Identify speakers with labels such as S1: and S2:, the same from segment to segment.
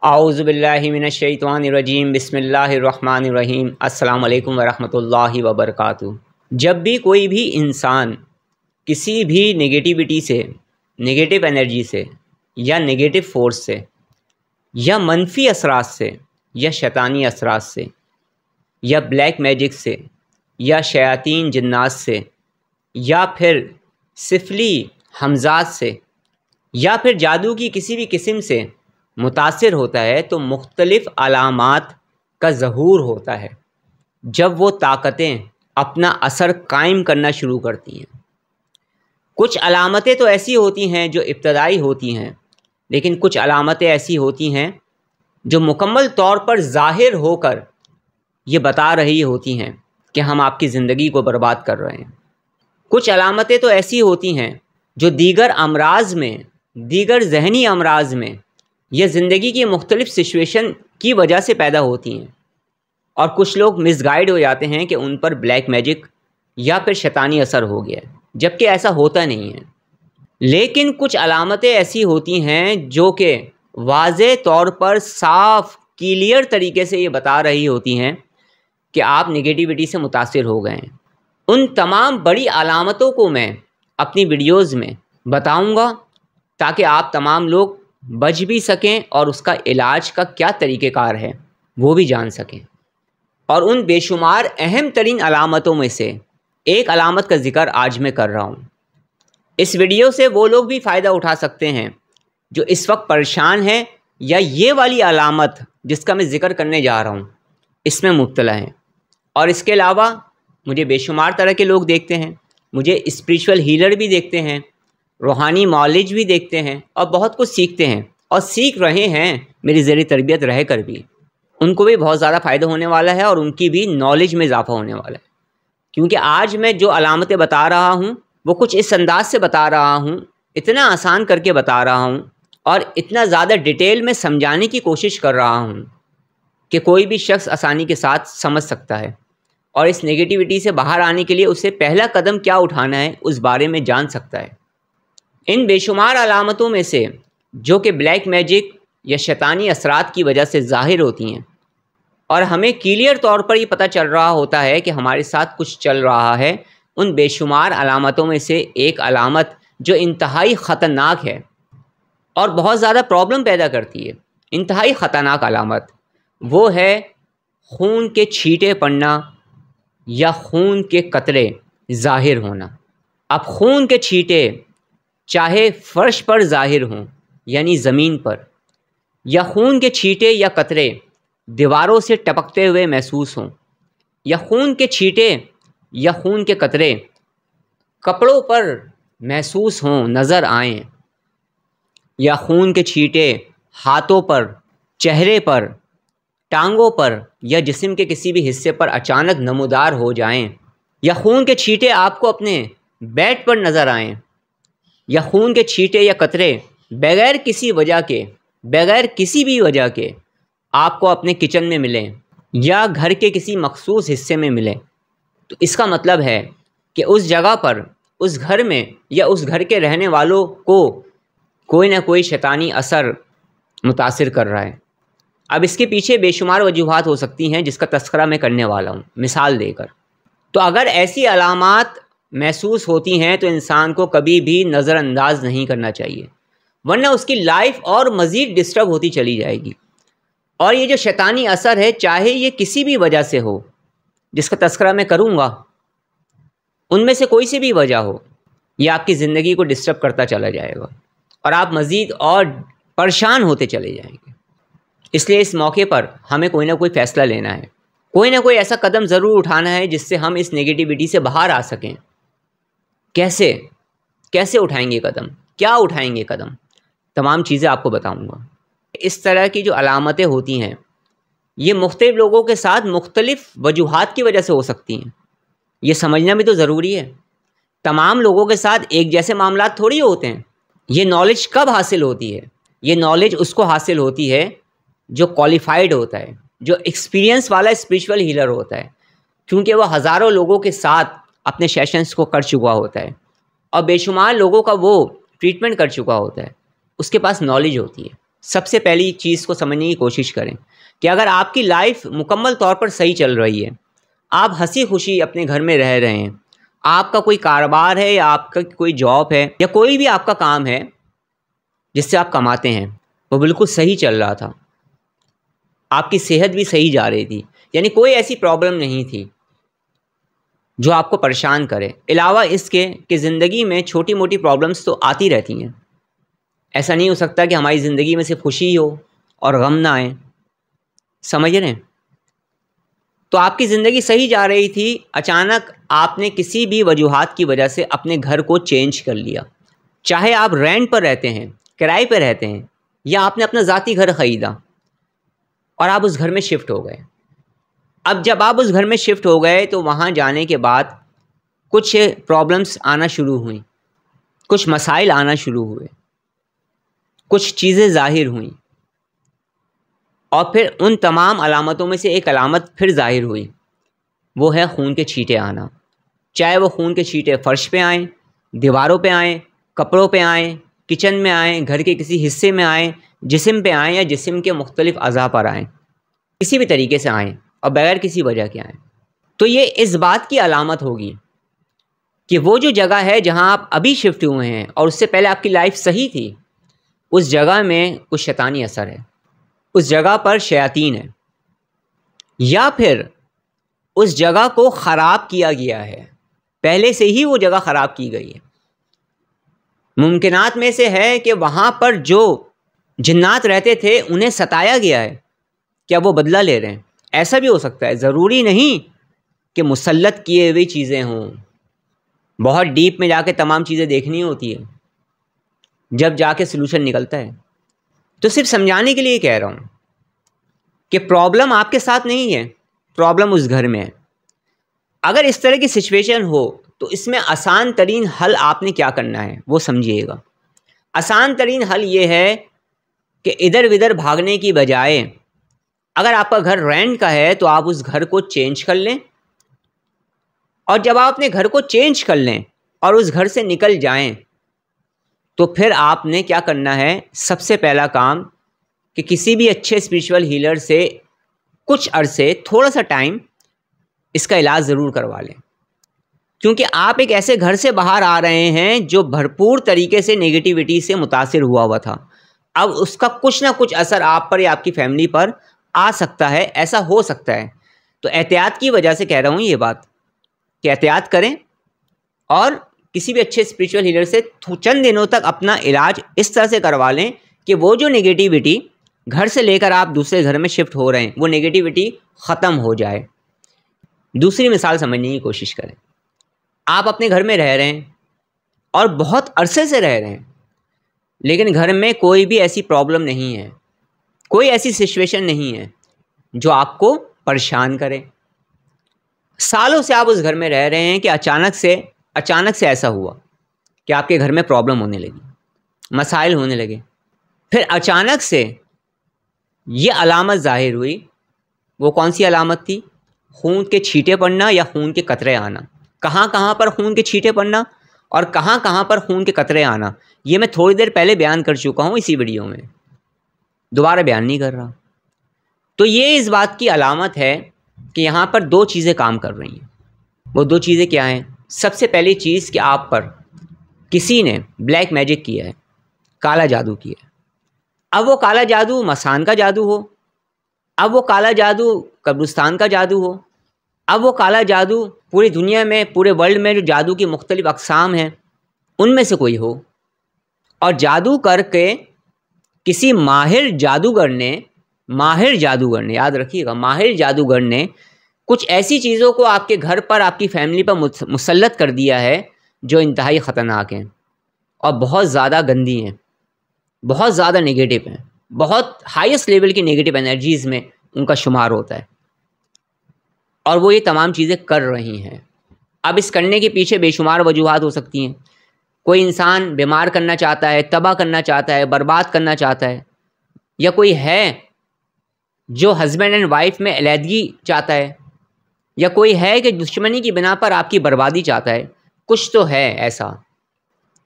S1: اعوذ باللہ من الشیطان الرجیم بسم اللہ الرحمن الرحیم السلام علیکم ورحمۃ اللہ وبرکاتہ۔ جب بھی کوئی بھی انسان کسی بھی نگیٹیوٹی سے، نگیٹو انرجی سے یا نگیٹو فورس سے یا منفی اثرات سے یا شیطانی اثرات سے یا بلیک میجک سے یا شیاطین جنات سے یا پھر سفلی حمزات سے یا پھر جادو کی کسی بھی قسم سے متاثر ہوتا ہے تو مختلف علامات کا ظہور ہوتا ہے جب وہ طاقتیں اپنا اثر قائم کرنا شروع کرتی ہیں۔ کچھ علامتیں تو ایسی ہوتی ہیں جو ابتدائی ہوتی ہیں، لیکن کچھ علامتیں ایسی ہوتی ہیں جو مکمل طور پر ظاہر ہو کر یہ بتا رہی ہوتی ہیں کہ ہم آپ کی زندگی کو برباد کر رہے ہیں۔ کچھ علامتیں تو ایسی ہوتی ہیں جو دیگر امراض میں، دیگر ذہنی امراض میں یا زندگی کی مختلف سچویشن کی وجہ سے پیدا ہوتی ہیں، اور کچھ لوگ مس گائیڈ ہو جاتے ہیں کہ ان پر بلیک میجک یا پھر شیطانی اثر ہو گیا ہے، جبکہ ایسا ہوتا نہیں ہے۔ لیکن کچھ علامتیں ایسی ہوتی ہیں جو کہ واضح طور پر صاف کلیئر طریقے سے یہ بتا رہی ہوتی ہیں کہ آپ نگیٹیوٹی سے متاثر ہو گئے ہیں۔ ان تمام بڑی علامتوں کو میں اپنی ویڈیوز میں بتاؤں گا تاکہ آپ تمام لوگ بچ بھی سکیں اور اس کا علاج کا کیا طریقہ کار ہے وہ بھی جان سکیں۔ اور ان بے شمار اہم ترین علامتوں میں سے ایک علامت کا ذکر آج میں کر رہا ہوں۔ اس ویڈیو سے وہ لوگ بھی فائدہ اٹھا سکتے ہیں جو اس وقت پریشان ہیں یا یہ والی علامت جس کا میں ذکر کرنے جا رہا ہوں اس میں مبتلا ہیں۔ اور اس کے علاوہ مجھے بے شمار طرح کے لوگ دیکھتے ہیں، مجھے اسپریچول ہیلر بھی دیکھتے ہیں، روحانی معالج بھی دیکھتے ہیں، اور بہت کچھ سیکھتے ہیں اور سیکھ رہے ہیں میری زیر تربیت رہ کر بھی۔ ان کو بھی بہت زیادہ فائدہ ہونے والا ہے اور ان کی بھی نالج میں اضافہ ہونے والا ہے، کیونکہ آج میں جو علامتیں بتا رہا ہوں وہ کچھ اس انداز سے بتا رہا ہوں، اتنا آسان کر کے بتا رہا ہوں اور اتنا زیادہ ڈیٹیل میں سمجھانے کی کوشش کر رہا ہوں کہ کوئی بھی شخص آسانی کے ساتھ سمجھ سکتا ہے اور اس نگیٹیوٹی سے باہر آنے کے لیے اسے پہلا قدم کیا اٹھانا ہے اس بارے میں جان سکتا ہے۔ ان بے شمار علامتوں میں سے جو کہ بلیک میجک یا شیطانی اثرات کی وجہ سے ظاہر ہوتی ہیں اور ہمیں کلیئر طور پر یہ پتہ چل رہا ہوتا ہے کہ ہمارے ساتھ کچھ چل رہا ہے، ان بے شمار علامتوں میں سے ایک علامت جو انتہائی خطرناک ہے اور بہت زیادہ پرابلم پیدا کرتی ہے، انتہائی خطرناک علامت، وہ ہے خون کے چھینٹے پڑنا یا خون کے قطرے ظاہر ہونا۔ اب خون کے چھینٹے چاہے فرش پر ظاہر ہوں یعنی زمین پر، یا خون کے چھینٹے یا قطرے دیواروں سے ٹپکتے ہوئے محسوس ہوں، یا خون کے چھینٹے یا خون کے قطرے کپڑوں پر محسوس ہوں، نظر آئیں، یا خون کے چھینٹے ہاتھوں پر، چہرے پر، ٹانگوں پر یا جسم کے کسی بھی حصے پر اچانک نمودار ہو جائیں، یا خون کے چھینٹے آپ کو اپنے بیڈ پر نظر آئیں، یا خون کے چھینٹے یا قطرے بغیر کسی وجہ کے، بغیر کسی بھی وجہ کے آپ کو اپنے کچن میں ملیں یا گھر کے کسی مخصوص حصے میں ملیں، تو اس کا مطلب ہے کہ اس جگہ پر، اس گھر میں یا اس گھر کے رہنے والوں کو کوئی نہ کوئی شیطانی اثر متاثر کر رہا ہے۔ اب اس کے پیچھے بے شمار وجوہات ہو سکتی ہیں جس کا تذکرہ میں کرنے والا ہوں مثال دے کر۔ تو اگر ایسی علامات محسوس ہوتی ہیں تو انسان کو کبھی بھی نظر انداز نہیں کرنا چاہیے، ورنہ اس کی لائف اور مزید ڈسٹرب ہوتی چلی جائے گی۔ اور یہ جو شیطانی اثر ہے، چاہے یہ کسی بھی وجہ سے ہو جس کا تذکرہ میں کروں گا، ان میں سے کوئی سی بھی وجہ ہو، یہ آپ کی زندگی کو ڈسٹرب کرتا چلا جائے گا اور آپ مزید اور پریشان ہوتے چلے جائیں گے۔ اس لیے اس موقع پر ہمیں کوئی نہ کوئی فیصلہ لینا ہے، کوئی نہ کوئی ایسا قدم ضرور اٹھانا ہے جس سے ہم اس نگیٹیوٹی سے باہر آ سکیں۔ کیسے اٹھائیں گے قدم، کیا اٹھائیں گے قدم، تمام چیزیں آپ کو بتاؤں گا۔ اس طرح کی جو علامتیں ہوتی ہیں یہ مختلف لوگوں کے ساتھ مختلف وجوہات کی وجہ سے ہو سکتی ہیں، یہ سمجھنا بھی تو ضروری ہے۔ تمام لوگوں کے ساتھ ایک جیسے معاملات تھوڑی ہوتے ہیں۔ یہ نالج کب حاصل ہوتی ہے؟ یہ نالج اس کو حاصل ہوتی ہے جو کوالیفائڈ ہوتا ہے، جو ایکسپیرینس والا اسپریچول ہیلر ہوتا ہے، کیونکہ وہ ہزاروں لوگوں کے ساتھ اپنے سیشنز کو کر چکا ہوتا ہے اور بے شمار لوگوں کا وہ ٹریٹمنٹ کر چکا ہوتا ہے، اس کے پاس نالج ہوتی ہے۔ سب سے پہلی چیز کو سمجھنے کی کوشش کریں کہ اگر آپ کی لائف مکمل طور پر صحیح چل رہی ہے، آپ ہنسی خوشی اپنے گھر میں رہ رہے ہیں، آپ کا کوئی کاروبار ہے یا آپ کا کوئی جاب ہے یا کوئی بھی آپ کا کام ہے جس سے آپ کماتے ہیں، وہ بالکل صحیح چل رہا تھا، آپ کی صحت بھی صحیح جا رہی تھی، یعنی کوئی ایسی پرابلم نہیں تھی جو آپ کو پریشان کرے، علاوہ اس کے کہ زندگی میں چھوٹی موٹی پرابلمس تو آتی رہتی ہیں، ایسا نہیں ہو سکتا کہ ہماری زندگی میں صرف خوشی ہو اور غم نہ آئے، سمجھ رہے ہیں؟ تو آپ کی زندگی صحیح جا رہی تھی، اچانک آپ نے کسی بھی وجوہات کی وجہ سے اپنے گھر کو چینج کر لیا، چاہے آپ رینٹ پر رہتے ہیں، کرائے پہ رہتے ہیں، یا آپ نے اپنا ذاتی گھر خریدا اور آپ اس گھر میں شفٹ ہو گئے۔ اب جب آپ اس گھر میں شفٹ ہو گئے تو وہاں جانے کے بعد کچھ پرابلمس آنا شروع ہوئیں، کچھ مسائل آنا شروع ہوئے، کچھ چیزیں ظاہر ہوئیں، اور پھر ان تمام علامتوں میں سے ایک علامت پھر ظاہر ہوئی، وہ ہے خون کے چھینٹے آنا، چاہے وہ خون کے چھینٹے فرش پہ آئیں، دیواروں پہ آئیں، کپڑوں پہ آئیں، کچن میں آئیں، گھر کے کسی حصے میں آئیں، جسم پہ آئیں یا جسم کے مختلف اعضاء پر آئیں، کسی بھی طریقے سے آئیں اور بغیر کسی وجہ کے آئیں، تو یہ اس بات کی علامت ہوگی کہ وہ جو جگہ ہے جہاں آپ ابھی شفٹ ہوئے ہیں اور اس سے پہلے آپ کی لائف صحیح تھی، اس جگہ میں کچھ شیطانی اثر ہے، اس جگہ پر شیاطین ہے، یا پھر اس جگہ کو خراب کیا گیا ہے، پہلے سے ہی وہ جگہ خراب کی گئی ہے۔ ممکنات میں سے ہے کہ وہاں پر جو جنات رہتے تھے انہیں ستایا گیا ہے، کیا وہ بدلہ لے رہے ہیں؟ ایسا بھی ہو سکتا ہے، ضروری نہیں کہ مسلط کیے ہوئی چیزیں ہوں، بہت ڈیپ میں جا کے تمام چیزیں دیکھنی ہوتی ہے، جب جا کے سلوشن نکلتا ہے۔ تو صرف سمجھانے کے لیے کہہ رہا ہوں کہ پرابلم آپ کے ساتھ نہیں ہے، پرابلم اس گھر میں ہے۔ اگر اس طرح کی سچویشن ہو تو اس میں آسان ترین حل آپ نے کیا کرنا ہے وہ سمجھیے گا۔ آسان ترین حل یہ ہے کہ ادھر ادھر بھاگنے کی بجائے، اگر آپ کا گھر رینٹ کا ہے تو آپ اس گھر کو چینج کر لیں، اور جب آپ اپنے گھر کو چینج کر لیں اور اس گھر سے نکل جائیں تو پھر آپ نے کیا کرنا ہے، سب سے پہلا کام کہ کسی بھی اچھے اسپریچول ہیلر سے کچھ عرصے تھوڑا سا ٹائم اس کا علاج ضرور کروا لیں، کیونکہ آپ ایک ایسے گھر سے باہر آ رہے ہیں جو بھرپور طریقے سے نیگیٹیوٹی سے متاثر ہوا تھا، اب اس کا کچھ نہ کچھ اثر آپ پر یا آپ کی فیملی پر آ سکتا ہے، ایسا ہو سکتا ہے۔ تو احتیاط کی وجہ سے کہہ رہا ہوں یہ بات کہ احتیاط کریں، اور کسی بھی اچھے اسپریچول ہیلر سے چند دنوں تک اپنا علاج اس طرح سے کروا لیں کہ وہ جو نیگیٹیوٹی گھر سے لے کر آپ دوسرے گھر میں شفٹ ہو رہے ہیں وہ نیگیٹیوٹی ختم ہو جائے۔ دوسری مثال سمجھنے کی کوشش کریں، آپ اپنے گھر میں رہ رہے ہیں اور بہت عرصے سے رہ رہے ہیں، لیکن گھر میں کوئی بھی ایسی پرابلم نہیں ہے، کوئی ایسی سچویشن نہیں ہے جو آپ کو پریشان کرے، سالوں سے آپ اس گھر میں رہ رہے ہیں کہ اچانک سے ایسا ہوا کہ آپ کے گھر میں پرابلم ہونے لگی، مسائل ہونے لگے، پھر اچانک سے یہ علامت ظاہر ہوئی۔ وہ کون سی علامت تھی؟ خون کے چھینٹے پڑنا یا خون کے قطرے آنا۔ کہاں کہاں پر خون کے چھینٹے پڑنا اور کہاں کہاں پر خون کے قطرے آنا، یہ میں تھوڑی دیر پہلے بیان کر چکا ہوں اسی ویڈیو میں، دوبارہ بیان نہیں کر رہا۔ تو یہ اس بات کی علامت ہے کہ یہاں پر دو چیزیں کام کر رہی ہیں۔ وہ دو چیزیں کیا ہیں؟ سب سے پہلی چیز کہ آپ پر کسی نے بلیک میجک کیا ہے، کالا جادو کیا ہے۔ اب وہ کالا جادو مسان کا جادو ہو، اب وہ کالا جادو قبرستان کا جادو ہو، اب وہ کالا جادو پوری دنیا میں، پورے ورلڈ میں جو جادو کی مختلف اقسام ہیں ان میں سے کوئی ہو، اور جادو کر کے کسی ماہر جادوگر نے یاد رکھیے گا، ماہر جادوگر نے کچھ ایسی چیزوں کو آپ کے گھر پر، آپ کی فیملی پر مسلط کر دیا ہے جو انتہائی خطرناک ہیں اور بہت زیادہ گندی ہیں، بہت زیادہ نگیٹو ہیں، بہت ہائیسٹ لیول کی نگیٹو انرجیز میں ان کا شمار ہوتا ہے، اور وہ یہ تمام چیزیں کر رہی ہیں۔ اب اس کرنے کے پیچھے بے شمار وجوہات ہو سکتی ہیں۔ کوئی انسان بیمار کرنا چاہتا ہے، تباہ کرنا چاہتا ہے، برباد کرنا چاہتا ہے، یا کوئی ہے جو ہسبینڈ اینڈ وائف میں علیحدگی چاہتا ہے، یا کوئی ہے کہ دشمنی کی بنا پر آپ کی بربادی چاہتا ہے۔ کچھ تو ہے ایسا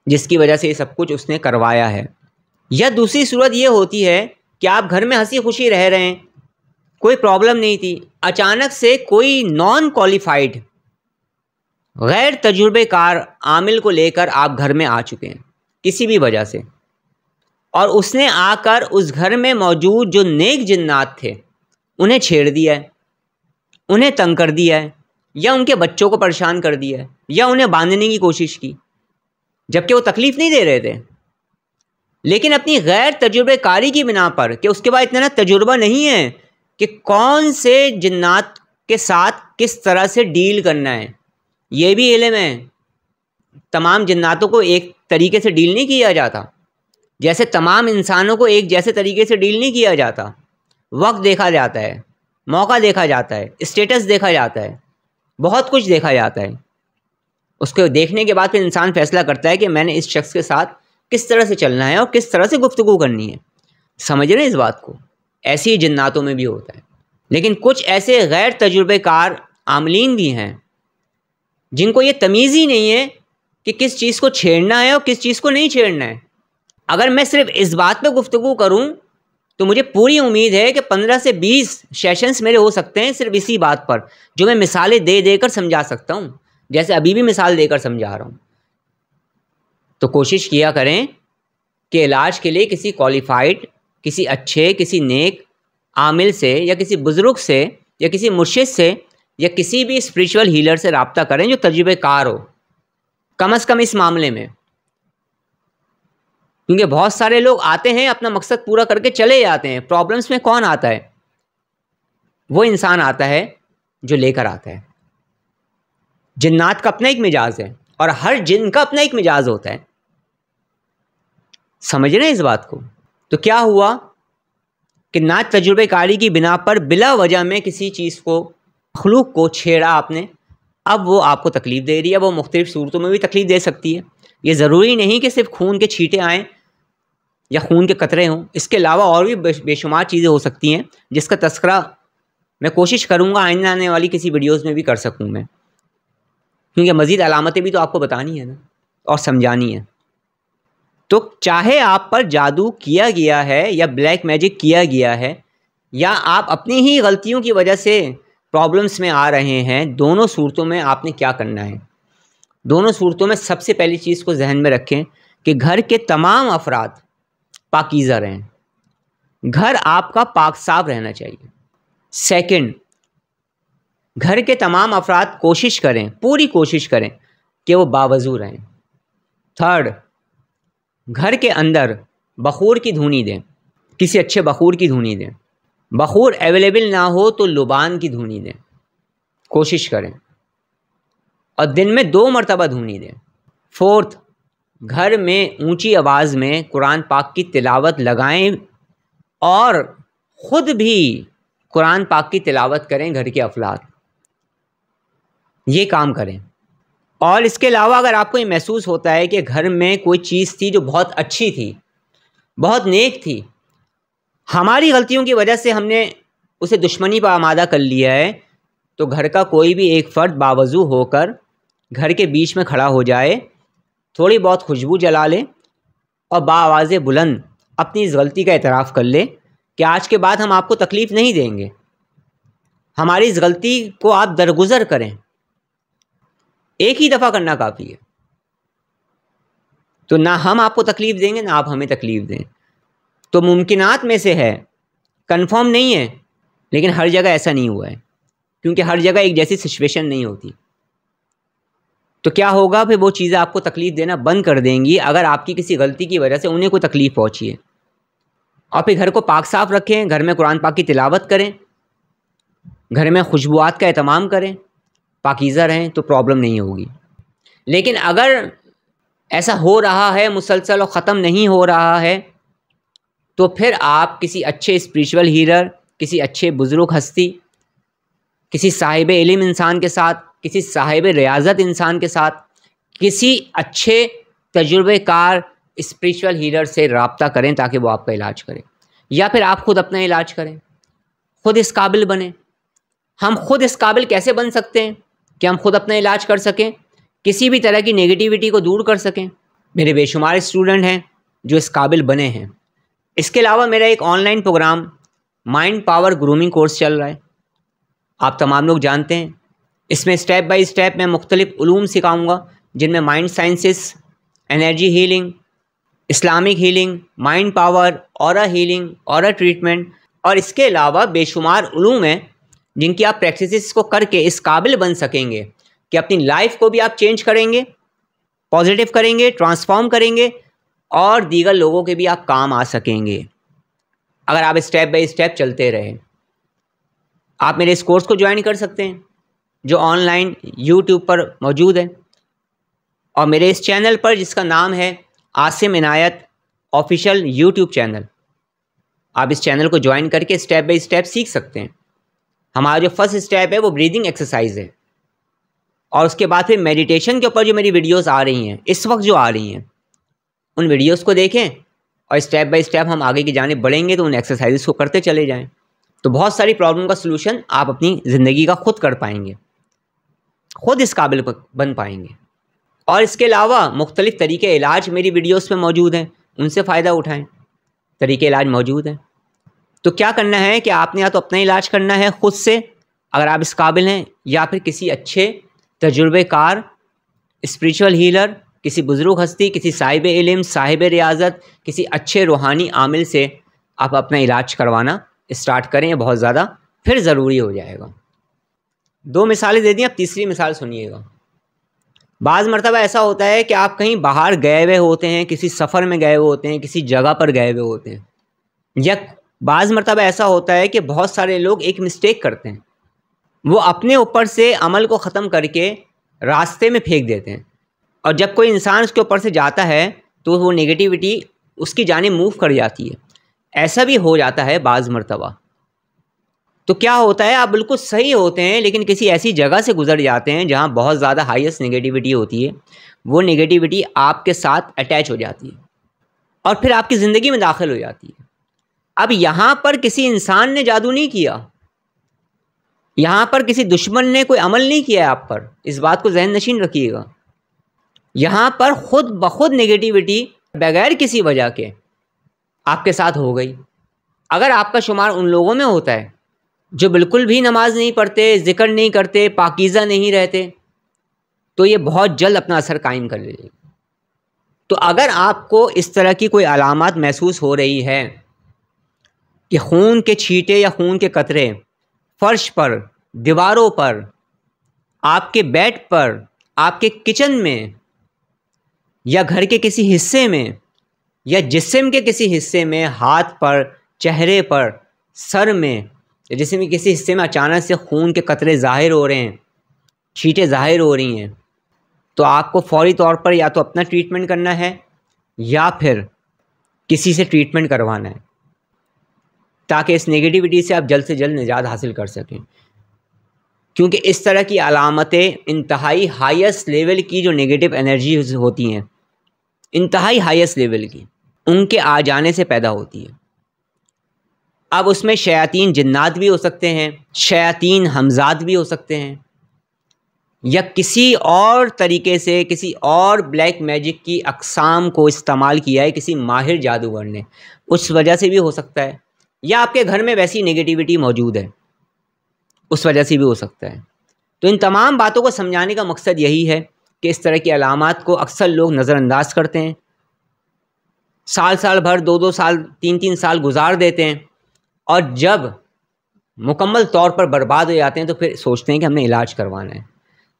S1: جس کی وجہ سے یہ سب کچھ اس نے کروایا ہے۔ یا دوسری صورت یہ ہوتی ہے کہ آپ گھر میں ہنسی خوشی رہ رہے ہیں، کوئی پرابلم نہیں تھی، اچانک سے کوئی نان کوالیفائڈ غیر تجربے کار عامل کو لے کر آپ گھر میں آ چکے ہیں کسی بھی وجہ سے، اور اس نے آ کر اس گھر میں موجود جو نیک جنات تھے انہیں چھیڑ دیا ہے، انہیں تنگ کر دیا ہے، یا ان کے بچوں کو پریشان کر دیا ہے، یا انہیں باندھنے کی کوشش کی، جبکہ وہ تکلیف نہیں دے رہے تھے، لیکن اپنی غیر تجربے کاری کی بنا پر کہ اس کے بعد اتنا تجربہ نہیں ہے کہ کون سے جنات کے ساتھ کس طرح سے ڈیل کرنا ہے، یہ بھی علم ہے۔ تمام جناتوں کو ایک طریقے سے ڈیل نہیں کیا جاتا، جیسے تمام انسانوں کو ایک جیسے طریقے سے ڈیل نہیں کیا جاتا، وقت دیکھا جاتا ہے، موقع دیکھا جاتا ہے، اسٹیٹس دیکھا جاتا ہے، بہت کچھ دیکھا جاتا ہے۔ اس کو دیکھنے کے بعد پھر انسان فیصلہ کرتا ہے کہ میں نے اس شخص کے ساتھ کس طرح سے چلنا ہے اور کس طرح سے گفتگو کرنی ہے، سمجھ رہے ہیں اس بات کو؟ ایسی ہی جناتوں میں بھی ہوتا ہے، لیکن کچھ ایسے غیر تجربے کار عاملین بھی ہیں جن کو یہ تمیز ہی نہیں ہے کہ کس چیز کو چھیڑنا ہے اور کس چیز کو نہیں چھیڑنا ہے۔ اگر میں صرف اس بات پہ گفتگو کروں تو مجھے پوری امید ہے کہ 15 سے 20 سیشنز میرے ہو سکتے ہیں صرف اسی بات پر، جو میں مثالیں دے دے کر سمجھا سکتا ہوں، جیسے ابھی بھی مثال دے کر سمجھا رہا ہوں۔ تو کوشش کیا کریں کہ علاج کے لیے کسی کوالیفائڈ، کسی اچھے، کسی نیک عامل سے، یا کسی بزرگ سے، یا کسی مرشد سے، یا کسی بھی اسپریچول ہیلر سے رابطہ کریں جو تجربے کار ہو، کم از کم اس معاملے میں۔ کیونکہ بہت سارے لوگ آتے ہیں، اپنا مقصد پورا کر کے چلے جاتے ہیں۔ پرابلمس میں کون آتا ہے؟ وہ انسان آتا ہے جو لے کر آتا ہے۔ جنات کا اپنا ایک مزاج ہے، اور ہر جن کا اپنا ایک مزاج ہوتا ہے، سمجھ رہے ہیں اس بات کو؟ تو کیا ہوا کہ نہ تجربے کاری کی بنا پر بلا وجہ میں کسی چیز کو، مخلوق کو چھیڑا آپ نے، اب وہ آپ کو تکلیف دے رہی ہے۔ وہ مختلف صورتوں میں بھی تکلیف دے سکتی ہے، یہ ضروری نہیں کہ صرف خون کے چھینٹے آئیں یا خون کے قطرے ہوں، اس کے علاوہ اور بھی بے شمار چیزیں ہو سکتی ہیں جس کا تذکرہ میں کوشش کروں گا آئندہ آنے والی کسی ویڈیوز میں بھی کر سکوں میں، کیونکہ مزید علامتیں بھی تو آپ کو بتانی ہے نا اور سمجھانی ہے۔ تو چاہے آپ پر جادو کیا گیا ہے یا بلیک میجک کیا گیا ہے، یا آپ اپنی ہی غلطیوں کی وجہ سے پرابلمس میں آ رہے ہیں، دونوں صورتوں میں آپ نے کیا کرنا ہے؟ دونوں صورتوں میں سب سے پہلی چیز کو ذہن میں رکھیں کہ گھر کے تمام افراد پاکیزہ رہیں، گھر آپ کا پاک صاف رہنا چاہیے۔ سیکنڈ، گھر کے تمام افراد کوشش کریں، پوری کوشش کریں کہ وہ باوضو رہیں۔ تھرڈ، گھر کے اندر بخور کی دھونی دیں، کسی اچھے بخور کی دھونی دیں۔ بخور اویلیبل نہ ہو تو لبان کی دھونی دیں، کوشش کریں، اور دن میں 2 مرتبہ دھونی دیں۔ فورتھ، گھر میں اونچی آواز میں قرآن پاک کی تلاوت لگائیں اور خود بھی قرآن پاک کی تلاوت کریں گھر کے افراد، یہ کام کریں۔ اور اس کے علاوہ اگر آپ کو یہ محسوس ہوتا ہے کہ گھر میں کوئی چیز تھی جو بہت اچھی تھی، بہت نیک تھی، ہماری غلطیوں کی وجہ سے ہم نے اسے دشمنی پر آمادہ کر لیا ہے، تو گھر کا کوئی بھی ایک فرد باوضو ہو کر گھر کے بیچ میں کھڑا ہو جائے، تھوڑی بہت خوشبو جلا لے اور بآواز بلند اپنی اس غلطی کا اعتراف کر لے کہ آج کے بعد ہم آپ کو تکلیف نہیں دیں گے، ہماری اس غلطی کو آپ درگزر کریں۔ ایک ہی دفعہ کرنا کافی ہے، تو نہ ہم آپ کو تکلیف دیں گے نہ آپ ہمیں تکلیف دیں۔ تو ممکنات میں سے ہے، کنفرم نہیں ہے، لیکن ہر جگہ ایسا نہیں ہوا ہے، کیونکہ ہر جگہ ایک جیسی سچویشن نہیں ہوتی۔ تو کیا ہوگا؟ پھر وہ چیزیں آپ کو تکلیف دینا بند کر دیں گی اگر آپ کی کسی غلطی کی وجہ سے انہیں کوئی تکلیف پہنچی ہے۔ اور پھر گھر کو پاک صاف رکھیں، گھر میں قرآن پاک کی تلاوت کریں، گھر میں خوشبوات کا اہتمام کریں، پاکیزہ رہیں، تو پرابلم نہیں ہوگی۔ لیکن اگر ایسا ہو رہا ہے مسلسل اور ختم نہیں ہو رہا ہے، تو پھر آپ کسی اچھے اسپریچول ہیلر، کسی اچھے بزرگ ہستی، کسی صاحب علم انسان کے ساتھ، کسی صاحب ریاضت انسان کے ساتھ، کسی اچھے تجربے کار اسپریچول ہیلر سے رابطہ کریں تاکہ وہ آپ کا علاج کریں، یا پھر آپ خود اپنا علاج کریں، خود اس قابل بنیں۔ ہم خود اس قابل کیسے بن سکتے ہیں کہ ہم خود اپنا علاج کر سکیں، کسی بھی طرح کی نیگیٹیوٹی کو دور کر سکیں؟ میرے بے شمار اسٹوڈنٹ ہیں جو اس قابل بنے ہیں، اس کے علاوہ میرا ایک online program mind power grooming course چل رہا ہے، آپ تمام لوگ جانتے ہیں۔ اس میں اسٹیپ بائی اسٹیپ میں مختلف علوم سکھاؤں گا، جن میں mind sciences, energy healing, Islamic healing, mind power, aura healing, aura treatment, اور اس کے علاوہ بے شمار علوم ہیں جن کی آپ پریکٹسز کو کر کے اس قابل بن سکیں گے کہ اپنی لائف کو بھی آپ چینج کریں گے، پازیٹیو کریں گے، ٹرانسفارم کریں گے، اور دیگر لوگوں کے بھی آپ کام آ سکیں گے اگر آپ اسٹیپ بائی اسٹیپ چلتے رہیں۔ آپ میرے اس کورس کو جوائن کر سکتے ہیں جو آن لائن یوٹیوب پر موجود ہے، اور میرے اس چینل پر جس کا نام ہے عاصم عنایت آفیشیل یوٹیوب چینل، آپ اس چینل کو جوائن کر کے اسٹیپ بائی اسٹیپ سیکھ سکتے ہیں۔ ہمارا جو فرسٹ اسٹیپ ہے وہ بریدنگ ایکسرسائز ہے، اور اس کے بعد پھر میڈیٹیشن کے اوپر جو میری ویڈیوز آ رہی ہیں اس وقت جو آ رہی ہیں ان ویڈیوز کو دیکھیں، اور اسٹیپ بائی اسٹیپ ہم آگے کی جانب بڑھیں گے تو ان ایکسرسائزز کو کرتے چلے جائیں، تو بہت ساری پرابلم کا سلوشن آپ اپنی زندگی کا خود کر پائیں گے، خود اس قابل بن پائیں گے۔ اور اس کے علاوہ مختلف طریقے علاج میری ویڈیوز پہ موجود ہیں، ان سے فائدہ اٹھائیں، طریقے علاج موجود ہیں۔ تو کیا کرنا ہے کہ آپ نے یا تو اپنا علاج کرنا ہے خود سے اگر آپ اس قابل ہیں، یا پھر کسی اچھے تجربے کار اسپریچول ہیلر، کسی بزرگ ہستی، کسی صاحب علم، صاحب ریاضت، کسی اچھے روحانی عامل سے آپ اپنا علاج کروانا اسٹارٹ کریں، یہ بہت زیادہ پھر ضروری ہو جائے گا۔ 2 مثالیں دے دیں، اب تیسری مثال سنیے گا۔ بعض مرتبہ ایسا ہوتا ہے کہ آپ کہیں باہر گئے ہوئے ہوتے ہیں، کسی سفر میں گئے ہوئے ہوتے ہیں، کسی جگہ پر گئے ہوئے ہوتے ہیں، یا بعض مرتبہ ایسا ہوتا ہے کہ بہت سارے لوگ ایک مسٹیک کرتے ہیں، وہ اپنے اوپر سے عمل کو ختم کر کے راستے میں پھینک دیتے ہیں، اور جب کوئی انسان اس کے اوپر سے جاتا ہے تو وہ نگیٹیوٹی اس کی جانب موو کر جاتی ہے۔ ایسا بھی ہو جاتا ہے بعض مرتبہ۔ تو کیا ہوتا ہے، آپ بالکل صحیح ہوتے ہیں لیکن کسی ایسی جگہ سے گزر جاتے ہیں جہاں بہت زیادہ ہائیسٹ نگیٹیوٹی ہوتی ہے، وہ نگیٹیوٹی آپ کے ساتھ اٹیچ ہو جاتی ہے اور پھر آپ کی زندگی میں داخل ہو جاتی ہے۔ اب یہاں پر کسی انسان نے جادو نہیں کیا، یہاں پر کسی دشمن نے کوئی عمل نہیں کیا ہے آپ پر، اس بات کو ذہن نشین رکھیے گا۔ یہاں پر خود بخود نگیٹیوٹی بغیر کسی وجہ کے آپ کے ساتھ ہو گئی۔ اگر آپ کا شمار ان لوگوں میں ہوتا ہے جو بالکل بھی نماز نہیں پڑھتے، ذکر نہیں کرتے، پاکیزہ نہیں رہتے، تو یہ بہت جلد اپنا اثر قائم کر لے گی۔ تو اگر آپ کو اس طرح کی کوئی علامات محسوس ہو رہی ہے کہ خون کے چھینٹے یا خون کے قطرے فرش پر، دیواروں پر، آپ کے بیڈ پر، آپ کے کچن میں، یا گھر کے کسی حصے میں، یا جسم کے کسی حصے میں، ہاتھ پر، چہرے پر، سر میں، یا جسم کے کسی حصے میں اچانک سے خون کے قطرے ظاہر ہو رہے ہیں، چھینٹیں ظاہر ہو رہی ہیں، تو آپ کو فوری طور پر یا تو اپنا ٹریٹمنٹ کرنا ہے یا پھر کسی سے ٹریٹمنٹ کروانا ہے، تاکہ اس نگیٹیوٹی سے آپ جلد سے جلد نجات حاصل کر سکیں۔ کیونکہ اس طرح کی علامتیں انتہائی ہائیسٹ لیول کی جو نگیٹو انرجیز ہوتی ہیں، انتہائی ہائیسٹ لیول کی، ان کے آ جانے سے پیدا ہوتی ہے۔ اب اس میں شیاطین جنات بھی ہو سکتے ہیں، شیاطین حمزات بھی ہو سکتے ہیں، یا کسی اور طریقے سے کسی اور بلیک میجک کی اقسام کو استعمال کیا ہے کسی ماہر جادوگر نے، اس وجہ سے بھی ہو سکتا ہے، یا آپ کے گھر میں ویسی نگیٹیوٹی موجود ہے اس وجہ سے بھی ہو سکتا ہے۔ تو ان تمام باتوں کو سمجھانے کا مقصد یہی ہے کہ اس طرح کی علامات کو اکثر لوگ نظر انداز کرتے ہیں، سال بھر، 2 سال، 3 سال گزار دیتے ہیں، اور جب مکمل طور پر برباد ہو جاتے ہیں تو پھر سوچتے ہیں کہ ہم نے علاج کروانا ہے۔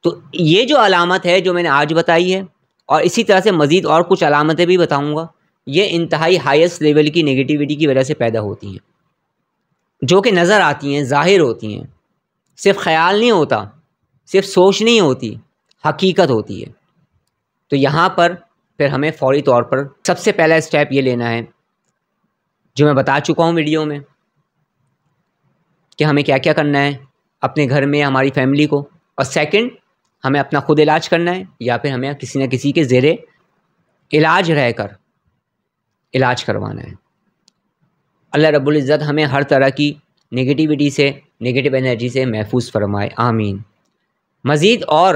S1: تو یہ جو علامت ہے جو میں نے آج بتائی ہے، اور اسی طرح سے مزید اور کچھ علامتیں بھی بتاؤں گا، یہ انتہائی ہائیسٹ لیول کی نگیٹیوٹی کی وجہ سے پیدا ہوتی ہیں، جو کہ نظر آتی ہیں، ظاہر ہوتی ہیں، صرف خیال نہیں ہوتا، صرف سوچ نہیں ہوتی، حقیقت ہوتی ہے۔ تو یہاں پر پھر ہمیں فوری طور پر سب سے پہلا اسٹیپ یہ لینا ہے جو میں بتا چکا ہوں ویڈیو میں، کہ ہمیں کیا کیا کرنا ہے اپنے گھر میں، ہماری فیملی کو، اور سیکنڈ ہمیں اپنا خود علاج کرنا ہے، یا پھر ہمیں کسی نہ کسی کے زیر علاج رہ کر علاج کروانا ہے۔ اللہ رب العزت ہمیں ہر طرح کی نگیٹیوٹی سے، نگیٹو انرجی سے محفوظ فرمائے، آمین۔ مزید اور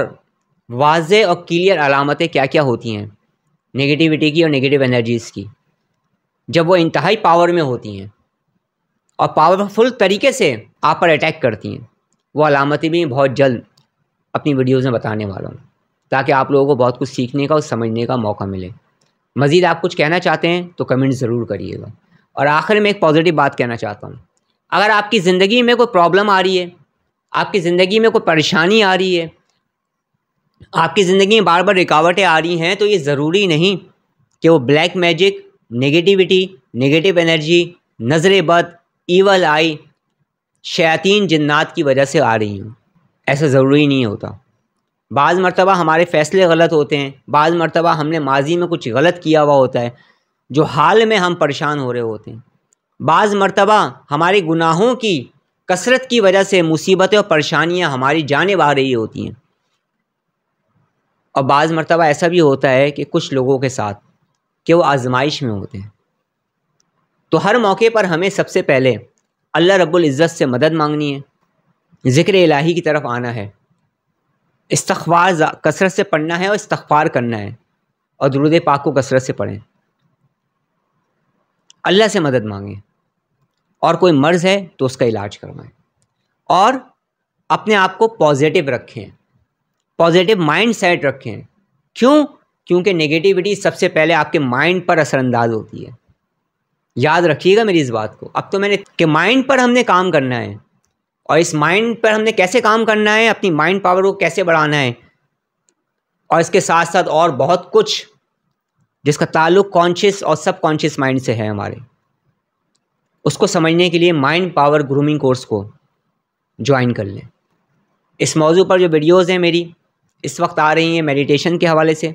S1: واضح اور کلیئر علامتیں کیا کیا ہوتی ہیں نگیٹیوٹی کی اور نگیٹو انرجیز کی، جب وہ انتہائی پاور میں ہوتی ہیں اور پاورفل طریقے سے آپ پر اٹیک کرتی ہیں، وہ علامتیں بھی بہت جلد اپنی ویڈیوز میں بتانے والا ہوں، تاکہ آپ لوگوں کو بہت کچھ سیکھنے کا اور سمجھنے کا موقع ملے۔ مزید آپ کچھ کہنا چاہتے ہیں تو کمنٹ ضرور کریے گا۔ اور آخر میں ایک پازیٹیو بات کہنا چاہتا ہوں، اگر آپ کی زندگی میں کوئی پرابلم آ رہی ہے، آپ کی زندگی میں کوئی پریشانی آ رہی ہے، آپ کی زندگی میں بار بار رکاوٹیں آ رہی ہیں، تو یہ ضروری نہیں کہ وہ black magic, negativity, negative energy, نظر بد، ایول آئی، شیاطین جنات کی وجہ سے آ رہی ہوں۔ ایسا ضروری نہیں ہوتا۔ بعض مرتبہ ہمارے فیصلے غلط ہوتے ہیں، بعض مرتبہ ہم نے ماضی میں کچھ غلط کیا ہوا ہوتا ہے جو حال میں ہم پریشان ہو رہے ہوتے ہیں، بعض مرتبہ ہمارے گناہوں کی کثرت کی وجہ سے مصیبتیں اور پریشانیاں ہماری جانب آ رہی ہوتی ہیں، اور بعض مرتبہ ایسا بھی ہوتا ہے کہ کچھ لوگوں کے ساتھ کہ وہ آزمائش میں ہوتے ہیں۔ تو ہر موقع پر ہمیں سب سے پہلے اللہ رب العزت سے مدد مانگنی ہے، ذکر الہی کی طرف آنا ہے، استغفار کثرت سے پڑھنا ہے اور استغفار کرنا ہے، اور درود پاک کو کثرت سے پڑھیں، اللہ سے مدد مانگیں، اور کوئی مرض ہے تو اس کا علاج کروائیں، اور اپنے آپ کو پازیٹیو رکھیں، پازیٹیو مائنڈ سیٹ رکھیں۔ کیونکہ نگیٹیوٹی سب سے پہلے آپ کے مائنڈ پر اثر انداز ہوتی ہے۔ یاد رکھیے گا میری اس بات کو۔ اب تو میں نے کہ مائنڈ پر ہم نے کام کرنا ہے، اور اس مائنڈ پر ہم نے کیسے کام کرنا ہے، اپنی مائنڈ پاور کو کیسے بڑھانا ہے، اور اس کے ساتھ ساتھ اور بہت کچھ جس کا تعلق کانشیس اور سب کانشیس مائنڈ سے ہے ہمارے، اس کو سمجھنے کے لیے مائنڈ پاور گرومنگ کورس کو جوائن کر لیں۔ اس موضوع پر جو ویڈیوز ہیں میری اس وقت آ رہی ہیں میڈیٹیشن کے حوالے سے،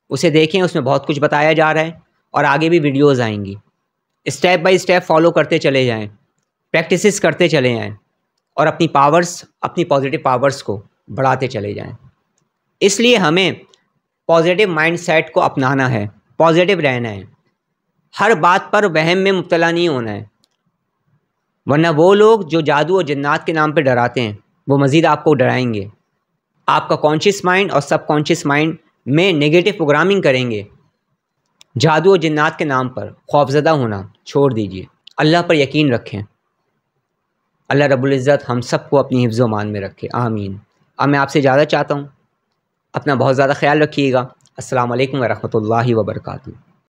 S1: اسے دیکھیں، اس میں بہت کچھ بتایا جا رہا ہے، اور آگے بھی ویڈیوز آئیں گی۔ اسٹیپ بائی اسٹیپ فالو کرتے چلے جائیں، پریکٹسز کرتے چلے جائیں، اور اپنی پاورز، اپنی پازیٹیو پاورز کو بڑھاتے چلے جائیں۔ اس لیے ہمیں پازیٹیو مائنڈ سیٹ کو اپنانا ہے، پازیٹیو رہنا ہے، ہر بات پر وہم میں مبتلا نہیں ہونا ہے، ورنہ وہ لوگ جو جادو اور جنات کے نام پہ ڈراتے ہیں وہ مزید آپ کو ڈرائیں گے۔ آپ کا کانشیس مائنڈ اور سب کانشیس مائنڈ میں نگیٹو پروگرامنگ کریں گے، جادو اور جنات کے نام پر خوفزدہ ہونا چھوڑ دیجیے، اللہ پر یقین رکھیں۔ اللہ رب العزت ہم سب کو اپنی حفظ و امان میں رکھے، آمین۔ اب میں آپ سے اجازت چاہتا ہوں، اپنا بہت زیادہ خیال رکھیے گا۔ السلام علیکم ورحمۃ اللہ وبرکاتہ۔